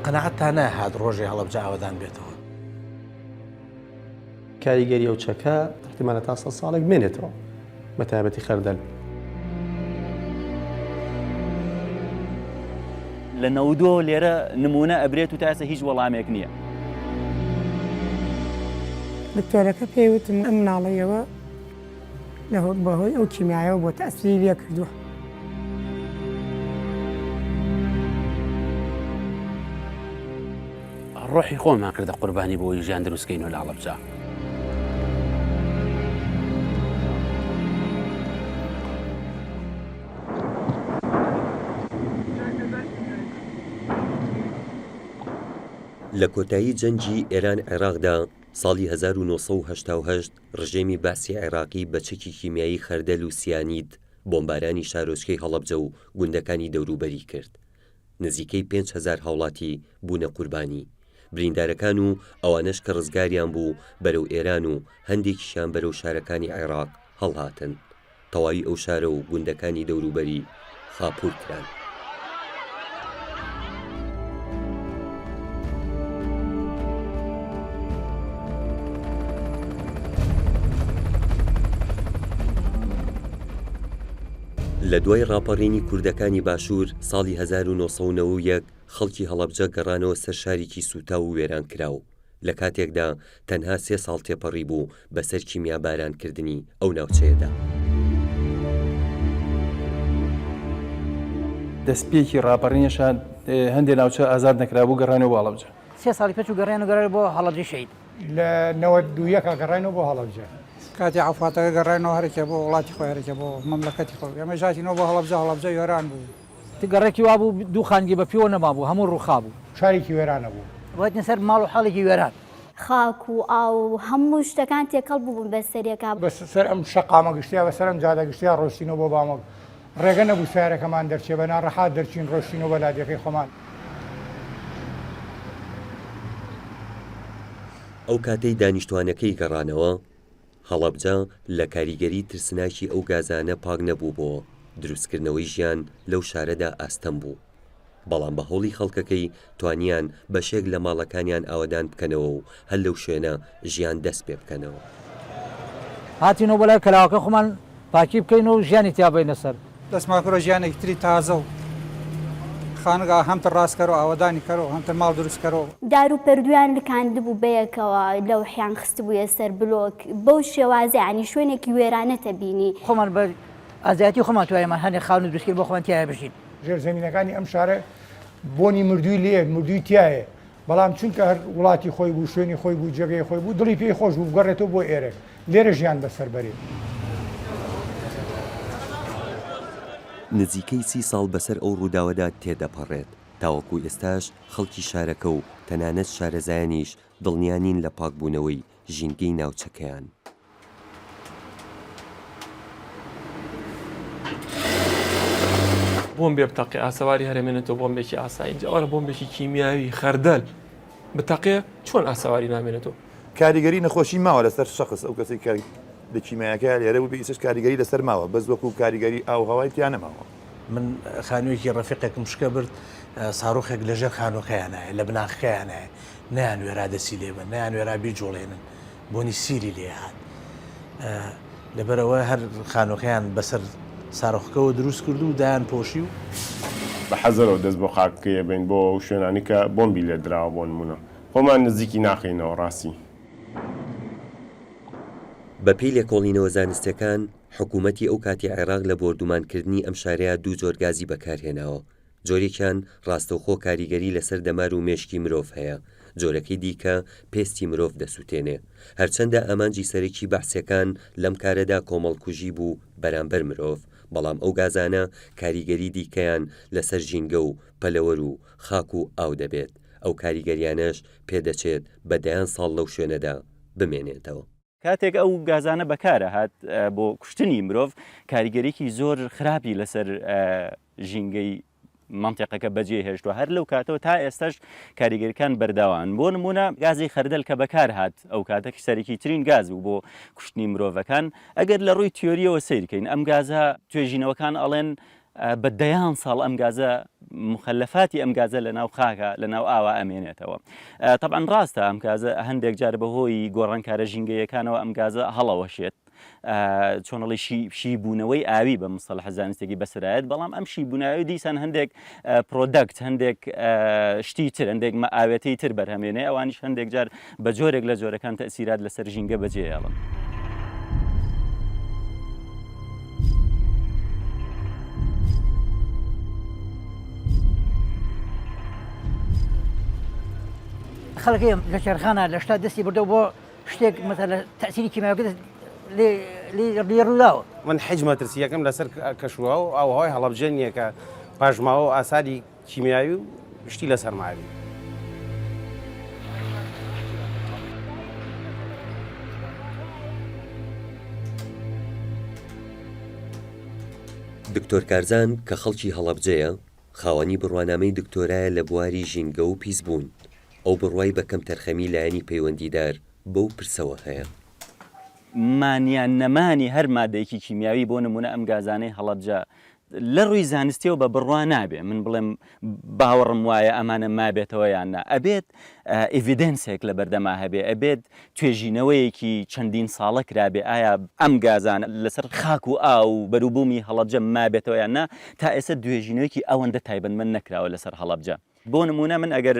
قەنەعەتتان ناهات ڕۆژێ هەڵەبجە ئاوەدان بێتەوە. کاریگەری ئەو چەکە احتیمالە تا 100 ساڵێک بمێنێتەوە بە تایبەتی خەردەل. لە نەودۆ لێرە نمونە ئەبرێت و تا ئێستا هیچ وەڵامێک نییە. دکتۆرەکە پێیوتم ئەم مناڵەیەوە بەهۆی ئەو کیمیایەوە بۆ تەسیری لێ کردووە. ڕۆحی خۆمان کردە قوربانی بۆی ژیان دروستکەینەوە لە هەڵەبجە. لە کۆتایی جەنگی ئێران عێراقدا ساڵی 1970 ڕژێمی باسی عێراقی بە چەکی کیمیایی خەردەل و سیانید بۆمبارانی شارۆچکەی هەڵەبجە و گوندەکانی دەوروبەری کرد. نزیکەی 5,000 هاوڵاتی بوونە قوربانی. بریندارەکان و ئەوانش کە ڕزگاریان بوو بەرەو ئێران و هەندێکیشیان بەرەو شارەکانی عێراق هەڵهاتن. تەواوی ئەو شارە و گوندەکانی دەوروبەری خاپوور کران. لە دوای ڕاپەڕینی کوردەکانی باشوور ساڵی 1991 خەڵکی هەڵەبجە گەڕانەوە سەر شارێکی سوتا و وێران کراو. لە کاتێکدا تەنها 3 ساڵ تێپەڕی بوو بەسەر کیمیا بارانکردنی ئەو ناوچەیەدا. دەستپێکی ڕاپەڕینیشان هەندێک ناوچە ئازاد نەکرابوو گەڕانەوە بۆ هەڵەبجە. 3 ساڵی پێچ و گەڕێنەوە بۆ هەڵەبجە شەید. لە 92 گەڕێنەوە بۆ هەڵەبجە. کاتی عفاتەکە گەڕێنەوە هەرێکە بۆ وڵاتی خۆی هەرێکە بۆ مەملەکەتی خۆی. ئێمە ژاتینەوە بۆ هەڵەبجە وێران بوو. گەڕێکی وا بوو دوو خانگی بە پیوە نەمابوو هەموو ڕووخا بوو. شارێکی وێرانە بوو. وایتە سەر ماڵ و حاڵێکی وێران. خاک و ئاو هەموو شتەکان تێکەڵ بووبوون بەسەرێکا. بەسەر ئەم شەقامە گشتیا بەسەر ئەم جادە گشتیا ڕۆشتینەوە بۆ بامەک. ڕێگە نەبوو سیارەکەمان دەرچێ بە ناڕەحات دەرچین ڕۆشتینەوە بە لادێکەی خۆمان. ئەو کاتەی دانیشتوانەکەی گەڕانەوە هەڵەبجە لە کاریگەری ترسناکی ئەو گازانە پاک نەبوو بۆ دروستکردنەوەی ژیان لەو شارەدا ئاستەم بوو. بەڵام بە هەوڵی خەڵکەکەی توانیان بەشێک لە ماڵەکانیان ئاوەدان بکەنەوە و هەر لەو شوێنە ژیان دەست پێ بکەنەوە. هاتینەوە بەلای کەلاوەکە خۆمان پاکی بکەین و ژیانی تیابین لەسەر. دەستماکۆرە ژیانێکی تری تازە و خانگا هەمتە ڕاستکەرەوە ئاوەدانی کەرەوە هەمتە ماڵ دروستکەرەوە. دار و پەردویان لکاندبوو بەیەکەوە لەو حیان خستبوویە سەر بلۆک بەو شێوازە عنی شوێنێکی وێرانەتە بینی. خۆمان بە ئازایەتی خۆمان توانێمان هەنێ خاون و دروستکرد بۆ خۆمان تایە بژین. ژێرزەمینەکانی ئەم شارە بۆنی مردووی لێ مردووی تایە. بەڵام چونکە هەر وڵاتی خۆی بوو شوێنی خۆی بوو جێگەی خۆی بوو دڵی پێی خۆش بوو گەڕێتەوە بۆ ئێرە لێرە ژیان بەسەر بەرێت. نزیکەی 30 ساڵ بەسەر ئەو ڕووداوەدا تێدەپەڕێت تاوەکو ئێستاش خەڵکی شارەکە و تەنانەت شارەزایانیش دڵنیانین لە پاکبوونەوەی ژینگەی ناوچەکەیان. بۆمبێ بتەقی ئاسەواری هەرێمێنێتەوە بۆمبێکی ئاسایی ئەوە بۆمبێکی کیمیاوی خەردەل بتەقێ چۆن ئاسەواری نامێنێتەوە. کاریگەری نەخۆشی ماوە لەسەر شخص ئەو کەسی کە لە کیمیاکە لێرە بوو ئیسش کاریگەری لەسەر ماوە بەس وەکو کاریگەری ئاو هەوای تیان نەماوە. من خانوویەکی ڕەفیقێکم شکە برد ساڕۆخێک لەژێر خانۆکەیانایە لە بناخەکەیانایە نەیان وێرا دەسی لێبن نەیان وێرا بیجۆڵێنن بۆنی سیری لێ هات لەبەرەوە هەر خانۆکەیان بەسەر ساڕۆخەکەەوە دروست کرد و دایان پۆشی و بە حەزەرەوە دەست بۆ خاکەیە بین بۆ شوێنانی کە بۆمبی لێ دراوە بۆ نمونە خۆمان نزیکی ناخینەوە ڕاستی. بەپێی لێکۆڵینەوە زانستیەکان حکوومەتی ئەو کاتی عێراق لە بۆردومانکردنی ئەم شارەیە دوو جۆر گازی بەکارهێناوە. جۆرێکیان ڕاستەوخۆ کاریگەری لەسەر دەمار و مێشکی مرۆڤ هەیە، جۆرەکەی دیکە پێستی مرۆڤ دەسووتێنێ. هەرچەندە ئەمانجی سەرەکی بەحسیەکان لەم کارەدا کۆمەڵکوژی بوو بەرامبەر مرۆڤ، بەڵام ئەو گازانە کاریگەری دیکەیان لەسەر ژینگە و پەلەوەر و خاک و ئاو دەبێت. ئەو کاریگەریانەش پێدەچێت بەدایان ساڵ لەو شوێنەدا بمێنێتەوە. کاتێک ئەو گازانە بەکارە هات بۆ کوشتنی مرۆڤ کاریگەریکی زۆر خراپی لەسەر ژینگەی منطقەکە بەجێ هێشتووە هەر لەو کاتەوە تا ئێستاش کاریگەریەکان بەرداوان. بۆ نمونە گازی خەردەل کە بەکار هات ئەو کاتێک سەرەکی ترین گاز بوو بۆ کوشتنی مرۆڤەکان ئەگەر لە ڕووی تیۆریەوە سیرکەین ئەم گازە توێژینەوەکان ئەڵێن بەدەیان ساڵ ئەم گازە مخلفاتی ئەم گازە لە ناو خاکە لە ناو ئاوا ئەمێنێتەوە. طبعاً ڕاستە ئەم گازە هەندێک جار بەهۆی گۆڕانکارە ژینگەیەکانەوە ئەم گازە هەڵەوەشێت. چۆنەڵی شیبوونەوەی ئاوی بە مستەڵەح زانستێکی بەسرایەت، بەڵام ئەم شیبووناوی دیسان هەندێک پرۆدەکت، هەندێک شتی تر، هەندێک ئاوێتەی تر بەرهەمێنێ، ئەوانیش هەندێک جار بە جۆرێک لە جۆرەکان تەسیرات لەسەر ژینگە بەجێهێڵن. خەڵکی لە چێرخانە لە شتا دەستی بردەوە بۆ شتێک مەسەلە تەسیری کیمیاویەکە لێ ڕووداوە. من حجمە ترسیەکەم لەسەر کەشووە و ئاوهەوای هەڵەبجە نییە کە پاژماوە ئاساری کیمیاوی و شتی لەسەر ماوی. دکتۆر کارزان کە خەڵکی هەڵەبجەیە خاوەنی بڕوانامەی دکتۆرایە لە بواری ژینگە و پیسبوون. ئەو بڕوای بە کەم تەرخەمی لایەنی پەیوەندیدار بەو پرسەوە هەیە. مانیان نەمانی هەر مادەیەکی کیمیاوی بۆ نمونە ئەم گازانەی هەڵەبجە لە ڕووی زانستیەوە بە بڕوا نابێ، من بڵێم باوەڕم وایە ئەمانە مابێتەوە یان نا، ئەبێت ئێڤیدەنسێک لە بەردەما هەبێ، ئەبێت توێژینەوەیەکی چەندین ساڵە کرابێ ئایا ئەم گازانە لەسەر خاک و ئاو بەروبوومی هەڵەبجە مابێتەوە یان نا، تا ئێستا دوێژینەوەیەکی ئەوەندە تایبەتمەند نەکراوە لەسەر هەڵەبجە. بۆ نمونە من ئەگەر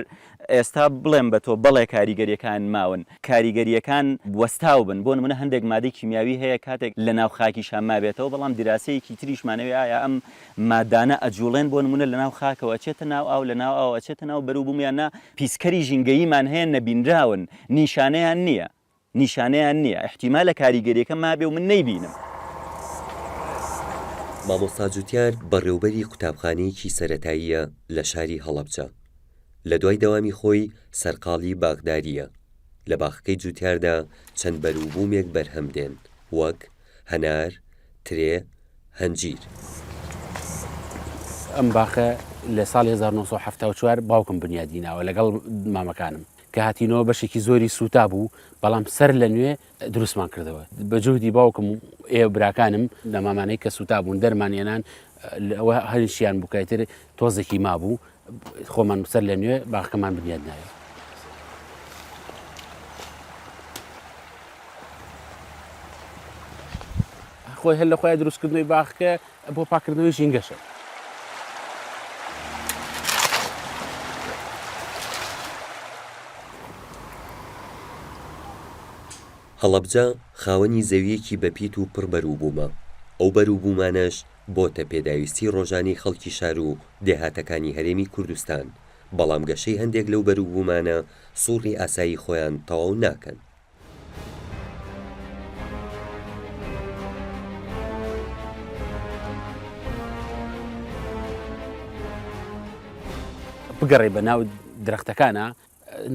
ئێستا بڵێم بە تۆ بەڵێ کاریگەریەکان ماون، کاریگەریەکان وەستاو بن، بۆ نمونە هەندێک مادەی کیمیاوی هەیە کاتێک لە ناو خاکیشان مابێتەوە، بەڵام دیراسەیەکی تریشمانەوێ ئایا ئەم مادانە ئەجوڵێن بۆ نمونە لە ناو خاکەوە ئەچێتە ناو ئاو، لە ناو ئاو ئەچێتە ناو بەروبوومیان نا، پیسکەری ژینگەییمان هەیە نەبینراون، نیشانەیان نییە، احتیمالە کاریگەریەکە مابێ و من نەیبینم. مامۆستا جوتیار بەڕێوبەری قوتابخانەیەکی سەرەتاییە لە شاری هەڵەبجە. لە دوای دەوامی خۆی سەرقاڵی باغداریە. لە باخەکەی جوتیاردا چەند بەروبوومێک بەرهەم دێن، وەک هەنار، ترێ، هەنجیر. ئەم باخە لە ساڵی 1970 باوکم بنیادیناوە لەگەڵ مامەکانم کە هاتینەوە بەشێکی زۆری سوتا بوو، بەڵام سەر لە نوێ دروستمان کردەوە. بە جهدی باوکم و ئێوە براکانم لە مامانەی کە سوتا بوون دەرمانێنان ئەوە هەریشیان بووکایتر تۆزێکی مابوو، خۆمان سەر لە نوێ باخەکەمان بنیاد نایە. خۆی هەر لە خۆی دروستکردنەوەی باخەکە بۆ پاکردنەوەی ژینگەشە. هەڵەبجە خاوەنی زەویەکی بەپیت و پڕ بەروبوومە. ئەو بەروبوومانەش بۆتە پێداویستی ڕۆژانی خەڵکی شار و دێهاتەکانی هەرێمی کوردستان، بەڵام گەشەی هەندێک لەو بەروبوومانە سوڕی ئاسایی خۆیان تەواو ناکەن. بگەڕێ بە ناو درەختەکانە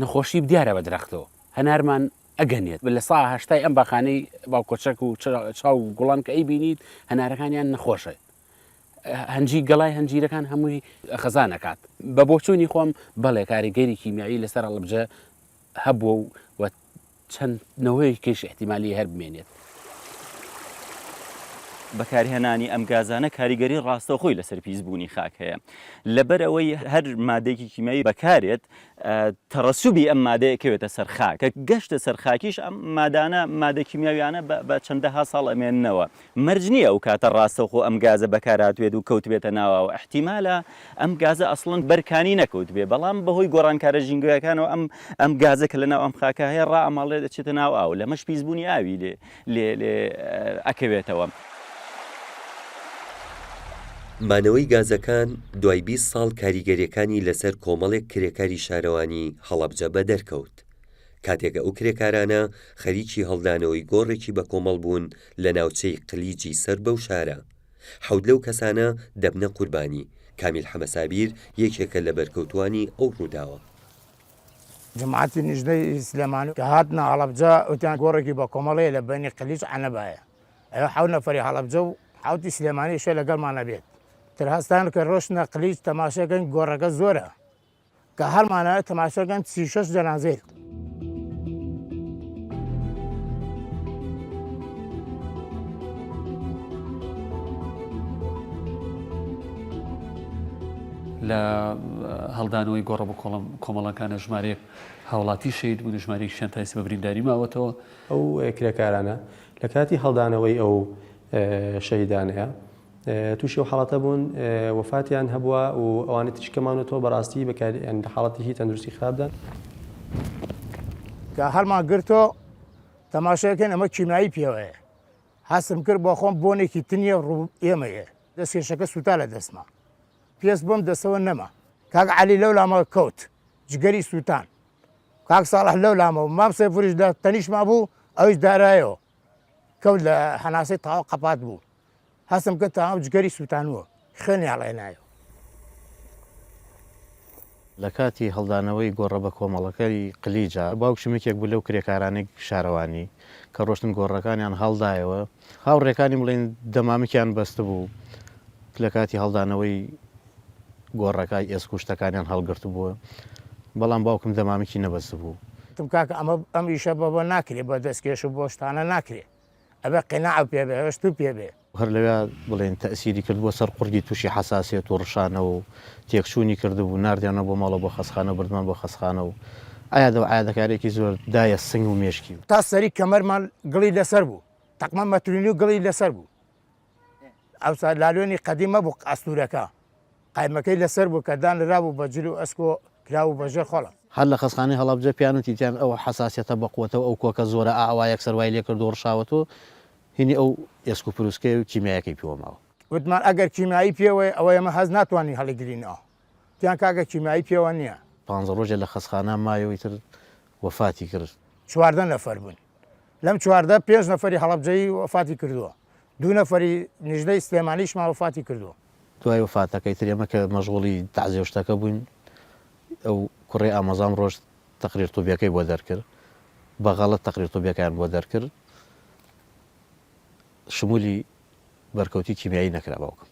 نەخۆشی دیارە بە درەختەوە، هەنارمان ئەگەنێت لە سا هەشتای ئەم باخانەی باوکۆچەک و چاو گوڵان کە ئەی بینیت هەنارەکانیان نەخۆشە. هەنجی گەڵای هەنجیرەکان هەمووی خەزانەکات. بە بۆچوونی خۆم بەڵێ کاریگەری کیمیایی لەسەر هەڵەبجە هەبووە و چەندنەوەی کەش احتیمالی هەر بمێنێت. بەکارهێنانی ئەم گازانە کاریگەری ڕاستەوخۆی لەسەر پیسبوونی خاک هەیە. لەبەر ئەوەی هەر مادەیەکی کیمیایی بەکارێت تەڕەسوبی ئەم مادەیەکەوێتە سەر خاک، کە گەشتە سەر خاکیش ئەم مادانە مادە کیمیاویانە بە چەندەها ساڵ ئەمێننەوە. مەرج نییە ئەو کاتە ڕاستەوخۆ ئەم گازە بەکارهاتوێت و کەوت بێتە ناوەوە. احتیمالە ئەم گازە ئەسڵەن بەرکانی نەکەوت بێ، بەڵام بەهۆی گۆڕانکارە ژینگەیەکانەوە ئەم گازە کە لە ناو ئەم خاکە هەیە ڕائەماڵێت دەچێتە ناو ئاو، لەمەش پیسبوونی ئاوی لێ ئەکەوێتەوە. مانەوەی گازەکان دوای 20 ساڵ کاریگەریەکانی لەسەر کۆمەڵێک کرێکاری شارەوانی هەڵەبجە بە دەرکەوت. کاتێک ئەو کرێکارانە خەریکی هەڵدانەوەی گۆڕێکی بە کۆمەڵ بوون لە ناوچەی قلیجی سەر بەو شارە. حەوت لەو کەسانە دەبنە قوربانی. کامیل حەمەسابیر یەکێکە لە بەرکەوتوانی ئەو ڕووداوە. جماعتی نیژدەی سلێمانی کە هاتنە هەڵەبجە وتیان گۆڕێکی بە کۆمەڵەیە لە بەینی قلیج عەنەبایە. ئەوە 7 نەفەری هەڵەبجە و 7 سلێمانی شوێ لەگەڵمانە بێت. تر هەستان کە ڕۆشنە قلیج تەماشاکەن گۆڕەکە زۆرە کە هەرمانە تەماشاکەن 36 جەنازەیە. لە هەڵدانەوەی گۆڕە بە کۆمەڵەکانە ژمارەیەک هاوڵاتی شەید بوون ژمارەیەکیشیان تایسە بە برینداری ماوەتەوە. ئەو کرێکارانە لە کاتی هەڵدانەوەی ئەو شەیدانەیە تووشی و حاڵەتە بوون وفاتیان هەبووە و ئەوانە تشکەمانەوە بەڕاستی بەکاری لە حاڵەتی تەندروستی خراپدان کە هەڵمان گرتۆ تەماشاکەن ئەمە کیمایی پێوەیە هەستم کرد بۆ خۆم بۆنێکی تنیە ڕوو ئێمەیە دەستکێشەکە سوتا لە دەستما پێس بۆم دەستەوە نەما کاک عەلی لەو لامە کەوت جگەری سووتان کاک ساڵح لەو لامە مام سەیفوریش لە تەنیشما بوو ئەویش دارایەوە کەوت لە هەناسەی تاوا قەپات بوو هەستم کرد تاوا جگەری سووتانووە خوێنی هەڵێنایەوە. لە کاتی هەڵدانەوەی گۆڕە بە کۆمەڵەکەی قلیجا باوکشمێکێک بوو لەو کرێکارانێک شارەوانی کە ڕۆشتن گۆڕەکانیان هەڵدایەوە هاوڕێکانی بڵێن دەمامکیان بەستە بوو لە کاتی هەڵدانەوەی گۆڕەکای ئێسکوشتەکانیان هەڵگرت بووە بەڵام باوکم دەمامکی نەبەست بوو. تم کاکە ئەم ئیشە بەبە ناکرێت بە دەستکێش و بۆ شتانە ناکرێت ئەبێ قیناع پێبێ هەشت و پێبێ هەر لەوێ بڵێن تەسیری کرد بۆ سەر قوردی تووشی حساسێت و ڕشانە و تێکچوونی کردبوو نردیانە بۆ ماڵە بۆ خەسخانە بردمان بۆ خەسخانە و ئایا دەو عادەکارێکی زۆر دایە سنگ و مێشکی تا سەری کەمەرمان گڵی لەسەر بوو تەقمە مەترینی و گڵی لەسەر بوو ئەوسا لالوێنی قەدیمە بوو ئەستورەکە قایمەکەی لەسەر بوو کە دانرا بوو بە جل و ئەسکۆ کراو بەژێر خۆڵە هەر لە خەسخانەی هەڵەبجە پیانوتی تیان ئەو حساسیەتە بەقوتەوە ئەو کۆکە زۆرە ئاوایەک سەروای لێ کرد و ڕشاوەتەوە هینی ئەو ئێسک و پروسکەی و کیمیایەکەی پێوەماوە وتمان ئەگەر کیمایی پێوەیە ئەوە ئێمە هەز ناتوانین هەڵیگرینەوە تیان کاگە کیمایی پێوە نییە 15 ڕۆژە لە خەسخانە مایەوەی تر وفاتی کرد 14 نەفەر بوون لەم 14 5 نەفەری هەڵەبجەی وفاتی کردووە 2 نەفەری نیژدەی سلێمانیشمان وفاتی کردووە دوای وفاتەکەی تر ئێمە کە مەشغوڵی تەعزیە شتەکە بووین ئەو کوڕێ ئامەزان ڕۆژ تەقریر تۆبیەکەی بۆ دەرکرد بەغەڵەت تەقریر تۆبیەکەیان بۆ دەرکرد شمولی بەرکەوتی کیمیایی نەکرا باوکم.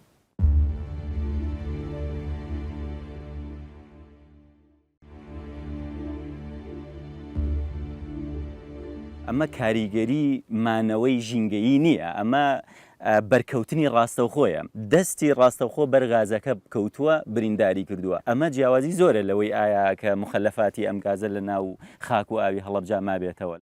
ئەمە کاریگەری مانەوەی ژینگەیی نییە ئەمە بەرکەوتنی ڕاستەوخۆیە دەستی ڕاستەوخۆ بەرغازەکە کەوتووە برینداری کردووە ئەمە جیاوازی زۆرە لەوەی ئایا کە مخەلەفاتی ئەم گازە لە ناو خاک و ئاوی هەڵەبجە مابێتەوە.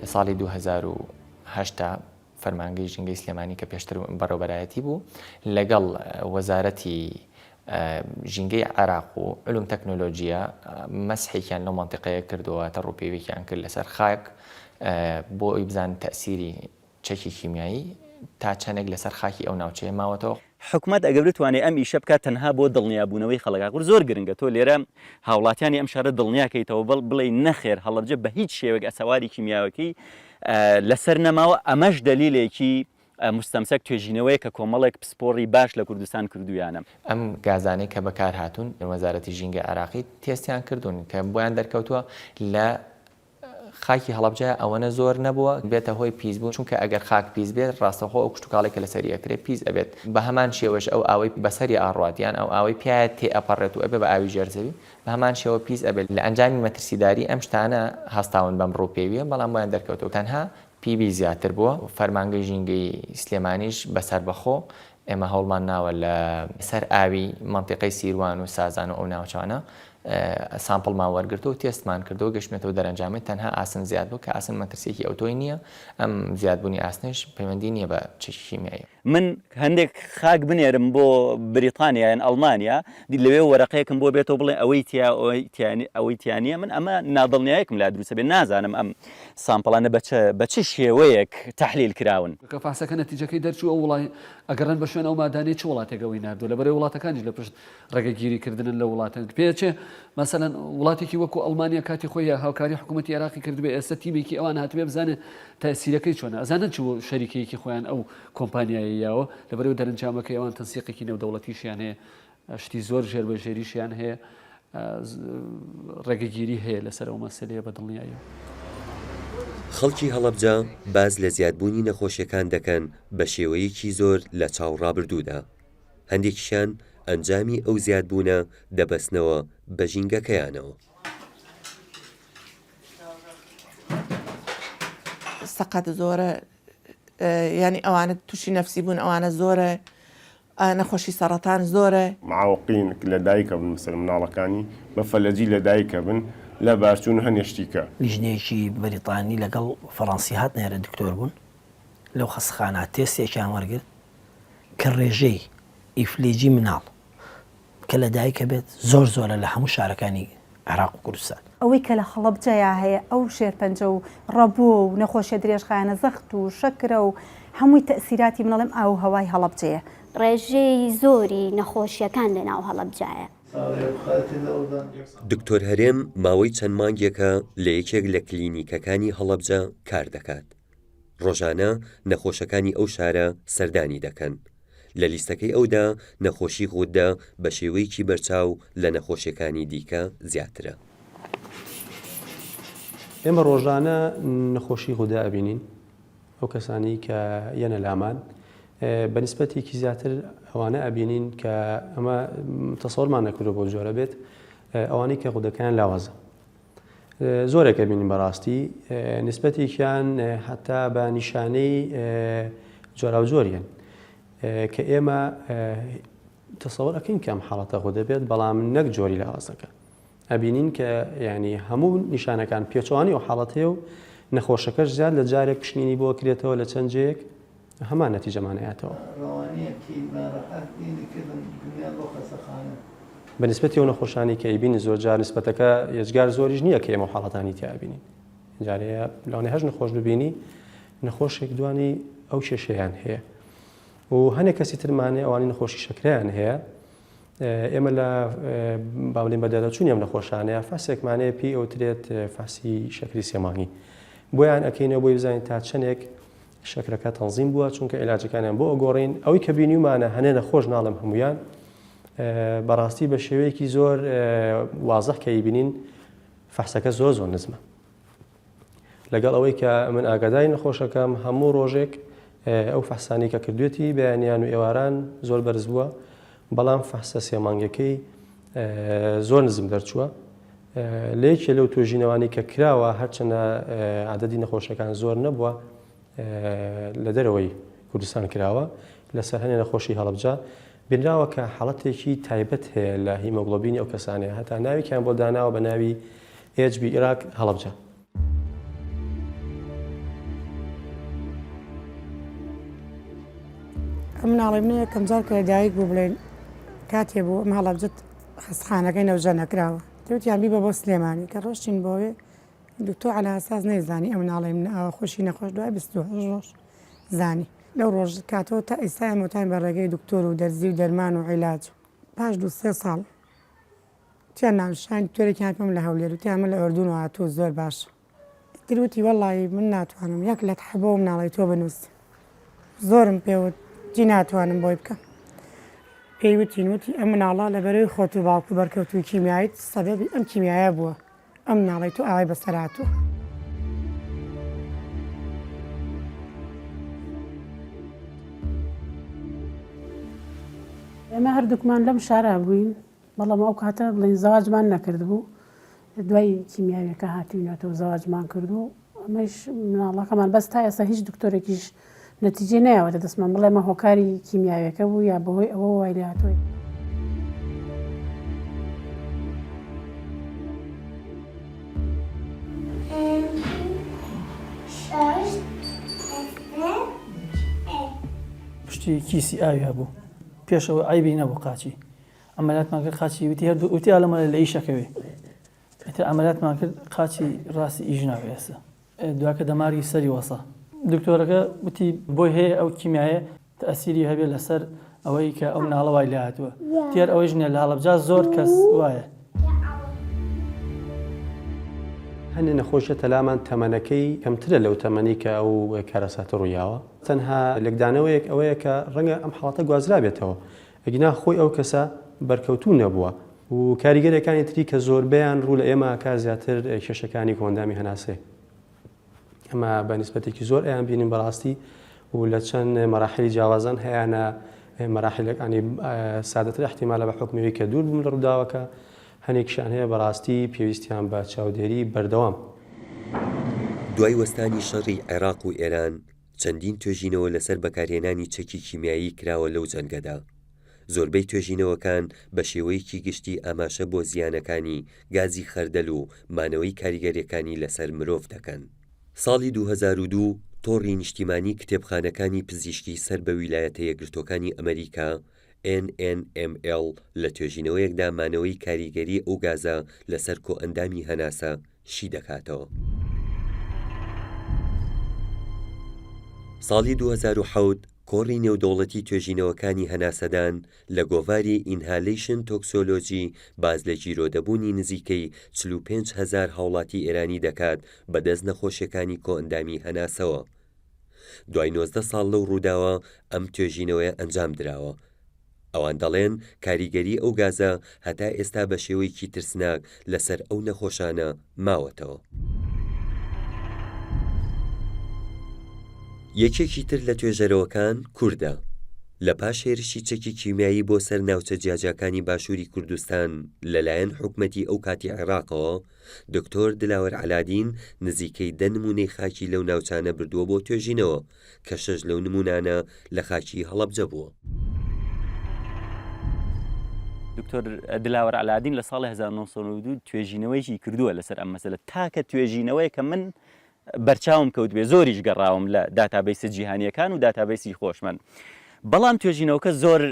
لە ساڵی 2010 فەرمانگەی ژینگەی سلێمانی کە پێشتر بەڕێوەبەرایەتی بوو لەگەڵ وەزارەتی ژینگەی عێراق و علوم تەکنۆلۆژیە مەسحێکیان لەو مەنتیقەیە کردووە تە ڕووپێوێکیان کرد لەسەر خاک بۆ ئەوی بزانن تەسیری چەکی کیمیایی تا چەندێک لەسەر خاکی ئەو ناوچەیە ماوەتەوە. حکومت ئەگەر بتوانێت ئەم ئیشە بکات تەنها بۆ دڵنیابوونەوەی خەڵکاکوور زۆر گرنگە تۆ لێرە هاوڵاتیانی ئەم شارە دڵنیاکەیتەوە بڵێ نەخێر هەڵەبجە بە هیچ شێوەیەک ئەسەواری کیمیاوەکەی لەسەر نەماوە ئەمەش دلیلێکی مستەمسەک توێژینەوەی کە کۆمەڵێک پسپۆڕی باش لە کوردستان کردویانە. ئەم گازانەی کە بەکار هاتوون وەزارەتی ژینگە عێراقی تێستیان کردوون کە بۆیان دەرکەوتووە لە خاکی هەڵەبجە ئەوەنە زۆر نەبووە بێتە هۆی پیس بوو چونکە ئەگەر خاک پیس بێت ڕاستەخۆ ئەو کشتتوکاڵێکە لە سەریەکرێت پیس ئەبێت بە هەمان شێوەش ئەو ئاوەی بەسەری ئاڕاتیان ئەو ئاوەی پیاە تێ ئەپەڕێت و ئەبێ بە ئاوی ژێرزەوی بە هەمان شێوە پیس ئەبێت لە ئەنجامی مەترسیداری ئەم شتانە هەستاون بەم ڕووپێویە بەڵام بۆیان دەرکەوتەوە تەنها پیبی زیاتر بووە فەرمانگەی ژینگەی سلێمانیش بەسەر بەخۆ ئێمە هەوڵمان ناوە لە سەر ئاوی مەنتیقەی سیروان و سازان و ئەو ناوچانە سامپڵمان وەرگرت و تێستمان کردەوە گەشتمێتەوە دەرەنجامێت تەنها ئاسن زیاد بوو کە ئاسن مەترسێکی ئەوتۆی نییە ئەم زیادبوونی ئاسنش پەیوەندی نییە بە چەکی کیمیایی. من هەندێک خاک بنێرم بۆ بریتانیا یان ئەڵمانیا لەوێ وەرەقەیەکم بۆ بێتەوە بڵێ ئەوەی تیانە من ئەمە نادڵنیایەکم لا دروستە بێ نازانم ئەم سامپڵانە بە چ شێوەیەک تەحلیل کراون. کە فاسەکە نەتیجەکەی دەرچوو ئەو وڵای ئەگەڕن بە شوێن ئەو مادانەی چ وڵاتێکەوەی نردووە لەبەرەی وڵاتەکانیش لە پشت ڕێگەگیریکردن لە وڵاتان پێچێ مەسەلەن وڵاتێکی وەکو ئەڵمانیا کاتی خۆی هاوکاری حکوومەتی عێراقی کردبێ ئێستا تیمێکی ئەوان هاتبێ بزانێت تەسیرەکەی چۆنە ئەزانن چ شەریکەیەکی خۆیان ئەو کۆمپانیاییەوە لەبەرەوە دەرەنجامەکەی ئەوان تەنسیقێکی نێودەوڵەتیشیان هەیە شتی زۆر ژێربەژێریشیان هەیە ڕێگەگیری هەیە لەسەر ئەو مەسەلەیە بە دڵنیاییەوە. خەڵکی هەڵەبجە باز لە زیادبوونی نەخۆشیەکان دەکەن بە شێوەیەکی زۆر لە چاوەڕابردوودا هەندێکیشیان ئەنجامی ئەو زیادبوونە دەبەستنەوە بە ژینگەکەیانەوە. سەقەت زۆرە ینی ئەوانە تووشی نەفسی بوون ئەوانە زۆرە نەخۆشی سەرەتان زۆرە معوقین لە دایکە بن مثل مناڵەکانی بە فەلەجی لە دایکە بن لە باشچوون هەنێشتیکە لیژنەیەکی بەریتانی لەگەڵ فەڕەنسی هات نێرە دکتۆر بوون لەو خەسخانە تێستێکیان وەرگرت کە ڕێژەی ئیفلێجی مناڵ کە لە دایکە بێت زۆر زۆرە لە هەموو شارەکانی عێراق و کوردستان ئەوەی کە لە خەڵەبجەیە هەیە ئەو شێرپەنجە و ڕەبوو و نەخۆشیە درێژخایەنە زەخت و شەکرە و هەمووی تەسیراتی منەڵێم ئاو هەوای هەڵەبجەیە ڕێژەی زۆری نەخۆشیەکان لە ناو هەڵەبجایە. دکتۆر هەرێم ماوەی چەند مانگێکە لە یەکێک لە کلینیکەکانی هەڵەبجە کار دەکات. ڕۆژانە نەخۆشەکانی ئەو شارە سەردانی دەکەن. لە لیستەکەی ئەودا نەخۆشی غودە بە شێوەیەکی بەرچاو لە نەخۆشیەکانی دیکە زیاترە. ئێمە ڕۆژانە نەخۆشی غودا ئەبینین ئەو کەسانی کە یەنە لامان بە نسبەتێکی زیاتر ئەوانە ئەبینین کە ئەمە تەسەوڕمان نەکردو بۆ جۆرە بێت ئەوانەی کە غودەکان لاوازە زۆرێک ئەبینین بەڕاستی نسبەتێکیان حتا بە نیشانەی جۆرا و جۆریان کە ئێمە تەسەوڕ ئەکەین کەم حاڵەتە غودە بێت بەڵام نەک جۆری لاوازەکە ئەبینین کە ینی هەموو نیشانەکان پێچوانی و حاڵەتەیە و نەخۆشەکەش زیاد لە جارێک پشنینی بۆ کرێتەوە لە چەند جەیەک هەمان نەتیجەمانەیەتەوە بە نسبەتی ئەو نەخۆشانی کە ئەیبینی زۆر جار نسبەتەکە یەجگار زۆریش نییە کە ئێمە حاڵەتانی تیابینین جارەیە لەوانەیە هەژ نەخۆش ببینی نەخۆشێک دوانی ئەو کێشەیان هەیە و هەنێک کەسی ترمانێ ئەوانی نەخۆشی شەکرەیان هەیە ئێمە لە باڵین بەدەدەچوونی ئەم نەخۆشانەیە فاسێکمانەیە پێی ئەوترێت فاسی شەکری سێمانی بۆیان ئەکەینەوە بۆی بزانین تا چەندێک شەکرەکە تەنزیم بووە چونکە عیلاجەکانیان بۆ ئەگۆڕین ئەوەی کە بینیمانە هەنێ نەخۆش ناڵم هەمویان بەڕاستی بە شێوەیەکی زۆر وازەح کە ئیبینین فەحسەکە زۆر زۆر نزمە لەگەڵ ئەوەی کە من ئاگاداری نەخۆشەکەم هەموو ڕۆژێک ئەو فەحسانی کە کردوێتی بەیانیان و ئێواران زۆر بەرز بووە بەڵام فەحسە سێمانگەکەی زۆر نزم دەرچووە لە یەکێ لەو توێژینەوانی کە کراوە هەرچەنە عادەدی نەخۆشەکان زۆر نەبووە لە دەرەوەی کوردستان کراوە لەسەر هەنێ نەخۆشی هەڵەبجە بینراوە کە حاڵەتێکی تایبەت هەیە لە هیمۆگلۆبینی ئەو کەسانەیە هەتا ناویان بۆ داناوە بە ناوی HB عێراق هەڵەبجە. ئەم ناڵێ منە یەکەم جار کە لەدایک بوو بڵێن کاتێ بوو ئەم هەڵەبجەت خەستخانەکەی نەوجە نەکراوە دەوتیان بیبە بۆ سلێمانی کە ڕۆشتین بۆوێ دکتۆر عەلی ئاساس نەیزانی ئەم ناڵێ من خۆشی نەخۆش دوای 28 ڕۆژ زانی لەو ڕۆژ کاتەوە تا ئێستا ئەمەتان بە ڕێگەی دکتۆر و دەرزی و دەرمان و عیلاج پاش 2-3 ساڵ تیان ناوشان دکتۆرێکیان پێم لە هەولێر و تیان من لە ئەردوون و هاتووە زۆر باشە تروتی وەڵی من ناتوانم یەک لە تحبەوە مناڵی تۆ بنووس زۆرم پێوت جی ناتوانم بۆی بکەم پێیوتی نوتی ئەم مناڵە لە بەرەوەی خۆت و باوکو بەرکەوتوی کیمیایت سەبەبی ئەم کیمیایە بووە ئەم مناڵی تۆ ئاوای بەسەر هاتووە. ئێمە هەردووکمان لەم شارە بووین بەڵام ئەو کاتە بڵین زەواجمان نەکرد بوو دوای کیمیاویەکە هاتوینەوە زەواجمان کردو ئەمەش مناڵەکەمان بەس تا ئێستا هیچ دکتۆرێکیش نەتیجێ نایەوەتە دەستمان بڵێ مە هۆکاری کیمیاویەکە بوو یا بەهۆی ئەوە وای لێ هاتووی. پشتی کیسی ئاوی هەبوو پێشەوە ئایبی نەبوو قاچی ئەمەلاتمان کرد قاچی وتی هەردوو وتی ئالەمە لە ئیشەکەوێ ئێتر ئەمەلاتمان کرد قاچی ڕاستی ئیژ ناوێ ئێستا دوواکە دەماری سەری وەسا دکتۆرەکە وتی بۆی هەیە ئەو کیمیایە تەئسیری هەبێت لەسەر ئەوەی کە ئەو مناڵە وای لێ هاتووە دیار ئەوەی ژنێ لە هەڵەبجە زۆر کەس وایە. هەنێ نەخۆشیە تەلامان تەمەنەکەی کەمترە لەو تەمەنی کە ئەو کارەساتە ڕوویاوە تەنها لەگدانەوەیەک ئەوەیە کە ڕەنگە ئەم حاڵەتە گوازرا بێتەوە ئەگینا خۆی ئەو کەسە بەرکەوتوو نەبووە و کاریگەرەکانی تری کە زۆربیان ڕوو لە ئێمە کا زیاتر کێشەکانی کۆندامی هەناسێ ئەمە بە نیسبەتێکی زۆر ئەیان بینین بەڕاستی و لە چەند مەراحلی جیاوازان هەیەە مەراحلەکانی سادەتر احتیمالە بە حکمەوەی کە دوور بووم لە ڕووداوەکە هەنێکشان هەیە بەڕاستی پێویستیان بە چاودێری بەردەوام. دوای وەستانی شەڕی عێراق و ئێران چەندین توێژینەوە لەسەر بەکارهێنانی چەکی کیمیایی کراوە لەو جەنگەدا. زۆربەی توێژینەوەکان بە شێوەیەکی گشتی ئاماشە بۆ زیانەکانی گازی خەردەل و مانەوەی کاریگەریەکانی لەسەر مرۆڤ دەکەن. ساڵی 2002 تۆڕی نیشتیمانی کتێبخانەکانی پزیشکی سەر بە ویلایەتە یەکگرتوەکانی ئەمریکا NNML لە توێژینەوەیەکدا مانەوەی کاریگەری ئەو گازە لەسەر کۆئەندامی هەناسە شی دەکاتەوە. ساڵی 2007 کۆڕی نێودەوڵەتی توێژینەوەکانی هەناسەدان لە گۆڤاری ئینهالیشن تۆکسۆلۆجی باز لە گیرۆدەبوونی نزیکەی 45,000 هاوڵاتی ئێرانی دەکات بەدەست نەخۆشیەکانی کۆئەندامی هەناسەوە. دوای 19 ساڵ لەو ڕووداوە ئەم توێژینەوەی ئەنجام دراوە. ئەوان دەڵێن کاریگەری ئەو گازە هەتا ئێستا بە شێوەیەکی ترسناک لەسەر ئەو نەخۆشانە ماوەتەوە. یەکێکی تر لە توێژەرەوەکان کووردە. لە پاش هێرشی چەکی کیمیایی بۆ سەر ناوچە جیاجاکانی باشووری کوردستان لەلایەن حکومەتی ئەو کاتی عێراقەوە، دکتۆر دلاوەر علادین نزیکەی 10 نمونەی خاکی لەو ناوچانە بردووە بۆ توێژینەوە کە 6 لەو نمونانە لە خاکی هەڵەبجە بووە. دکتۆر دلاوەر علادین لە ساڵی 1992 توێژینەوەیکی کردووە لەسەر ئەم مەسەلە، تاکە توێژینەوەی کە من بەرچاوم کەوت بێ، زۆریش گەڕاوم لە داتابیسە جیهانیەکان و داتابیسی خۆشمەند. بەڵام توێژینەوەکە زۆر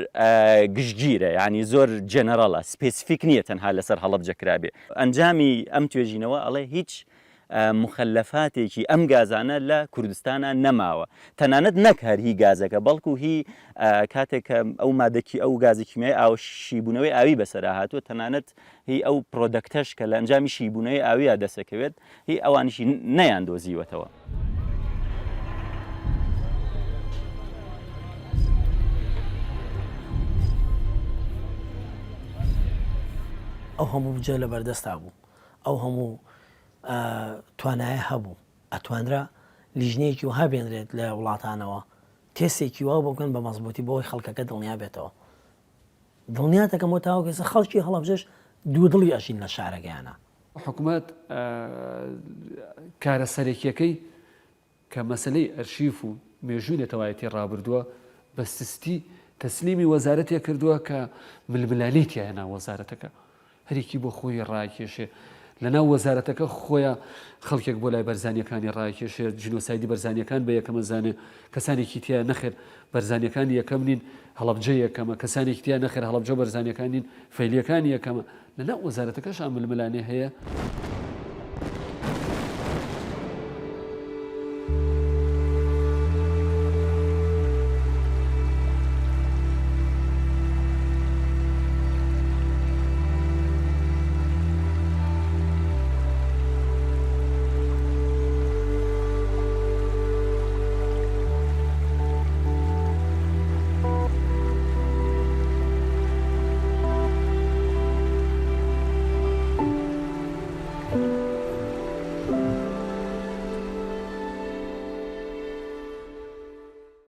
گشتگیرە، ینی زۆر جەنەرەڵە، سپێسیفیک نییە تەنها لەسەر هەڵەبجە کرابێ. ئەنجامی ئەم توێژینەوە ئەڵێ هیچ مخلفاتێکی ئەم گازانە لە کوردستانە نەماوە، تەنانەت نەک هەر هی گازەکە، بەڵکو هی کاتێک ئەو مادەکی ئەو گازی کیمیایی ئاوشیبوونەوەی ئاوی بەسەرا هاتووە، تەنانەت هی ئەو پرۆدەکتەش کە لە ئەنجامی شیبوونەوەی ئاویە دەسەکەوێت، هی ئەوانیشی نەیاندۆزیوەتەوە. ئەو هەموو بجە لە بەردەستا بوو، ئەو هەموو توانایە هەبوو، ئەتوانرا لیژنەیەکی وها بێنرێت لە وڵاتانەوە، تێستێکی وا بکەن بە مەزبوطی بۆی خەڵکەکە دڵنیا بێتەوە. دڵنیاتەکەم بۆ تاوەکەسە خەڵکی هەڵەبجەش دوو دڵی ئەژین لە شارەکەیانە. حکوومەت کارە سەرێکیەکەی کە مەسلەی ئەرشیف و مێژوونێتەوایەتی ڕابردووە بە سستی تەسلیمی وەزارەتێ کردووە کە ململانیتی هێنا وەزارەتەکە هەرێکی بۆ خۆی ڕاکێشێ، لەناو وەزارەتەکە خۆیان خەڵکێک بۆ لای بەرزانیەکانی ڕاکێشێ، جنۆسایدی بەرزانیەکان بە یەکەمە زانێ، کەسانێکی تیا نەخێر بەرزانیەکانی یەکەم نین، هەڵەبجە یەکەمە، کەسانێکی تیا نەخێر هەڵەبجە بەرزانیەکان نین، فەیلیەکانی یەکەمە. لەناو وەزارەتەکەش ململانێ هەیە